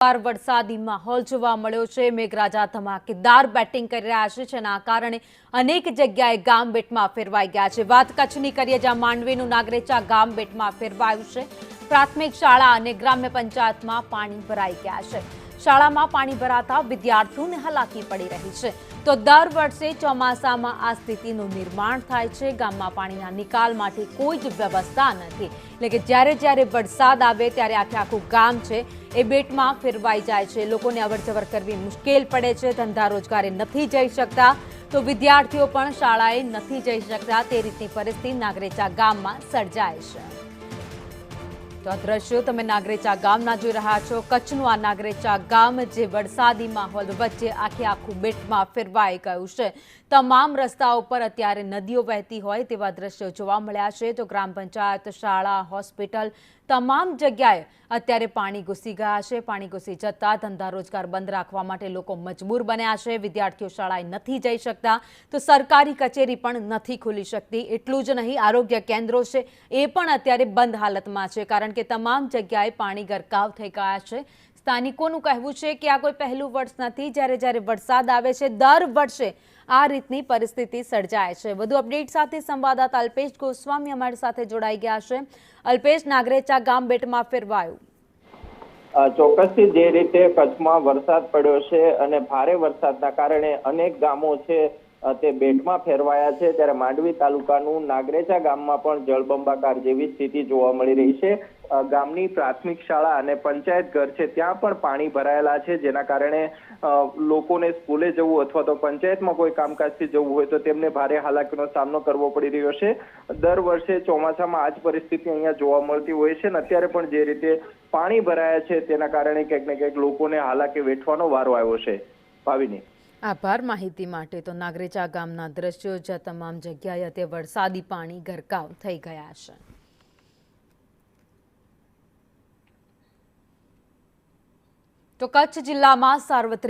વરસાદી માહોલ જોવા મળ્યો છે। મેઘરાજા ધમાકેદાર બેટિંગ કરી રહ્યા છે, જેના કારણે અનેક જગ્યાએ ગામ બેટમાં ફેરવાઈ ગયા છે। વાત કચ્છની કરીએ, જ્યાં માંડવીનું નાગરેચા ગામ બેટમાં ફેરવાયું છે। પ્રાથમિક શાળા અને ગ્રામ્ય પંચાયતમાં પાણી ભરાઈ ગયા છે। શાળામાં પાણી ભરાતા વિદ્યાર્થીઓને હાલાકી પડી રહી છે। તો દર વર્ષે ચોમાસામાં આ સ્થિતિનું નિર્માણ થાય છે। ગામમાં પાણીના નિકાલ માટે કોઈ જ વ્યવસ્થા નથી, એટલે કે જ્યારે વરસાદ આવે ત્યારે આખું ગામ છે એ બેટમાં ફેરવાઈ જાય છે। લોકોને અવરજવર કરવી મુશ્કેલ પડે છે, ધંધા રોજગારે નથી જઈ શકતા, તો વિદ્યાર્થીઓ પણ શાળાએ નથી જઈ શકતા। તે રીતની પરિસ્થિતિ નાગરેચા ગામમાં સર્જાય છે। તો આ દ્રશ્યો તમે નાગરેચા ગામના જોઈ રહ્યા છો। કચ્છનું આ નાગરેચા ગામ જે વરસાદી માહોલ વચ્ચે આખું બેટમાં ફેરવાઈ ગયું છે। તમામ રસ્તાઓ પર અત્યારે નદીઓ વહેતી હોય તેવા દ્રશ્યો જોવા મળ્યા છે। તો ગ્રામ પંચાયત, શાળા, હોસ્પિટલ તમામ જગ્યાએ અત્યારે પાણી ઘૂસી ગયા છે। પાણી ઘૂસી જતા ધંધા રોજગાર બંધ રાખવા માટે લોકો મજબૂર બન્યા છે। વિદ્યાર્થીઓ શાળાએ નથી જઈ શકતા, તો સરકારી કચેરી પણ નથી ખુલી શકતી। એટલું જ નહીં, આરોગ્ય કેન્દ્રો છે એ પણ અત્યારે બંધ હાલતમાં છે, કારણ કે તમામ જગ્યાએ પાણી ગરકાવ થઈ ગયા છે। સ્થાનિકોનું કહેવું છે કે આ કોઈ પહેલું વર્ષ નથી, જ્યારે વરસાદ આવે છે દર વર્ષે આ રીતની પરિસ્થિતિ સર્જાય છે। વધુ અપડેટ સાથે સંવાદદાતા અલ્પેશ ગોસ્વામી અમારી સાથે જોડાઈ ગયા છે। અલ્પેશ, નાગરેચા ગામ બેટમાં ફેરવાયું। ચોક્કસથી જે રીતે કચ્છમાં વરસાદ પડ્યો છે અને ભારે વરસાદના કારણે અનેક ગામો છે તે બેટમાં ફેરવાયા છે, ત્યારે માંડવી તાલુકાનું નાગરેચા ગામમાં પણ જળબંબાકાર જેવી સ્થિતિ જોવા મળી રહી છે। ગામની પ્રાથમિક શાળા અને પંચાયત ઘર છે ત્યાં પણ પાણી ભરાયેલા છે, જેના કારણે લોકોને સ્કૂલે જવું અથવા તો પંચાયતમાં કોઈ કામકાજથી જવું હોય તો તેમને ભારે હાલાકીનો સામનો કરવો પડી રહ્યો છે। દર વર્ષે ચોમાસામાં આ જ પરિસ્થિતિ અહીંયા જોવા મળતી હોય છે, અને અત્યારે પણ જે રીતે પાણી ભરાયા છે તેના કારણે ક્યાંક ને ક્યાંક લોકોને હાલાકી વેઠવાનો વારો આવ્યો છે। ભાવિની, આભાર માહિતી માટે। તો નાગરેચા ગામના દ્રશ્યો, જ્યાં તમામ જગ્યાએ તે વરસાદી પાણી ગરકાવ થઈ ગયા છે। તો કચ્છ જિલ્લામાં સાર્વત્રિક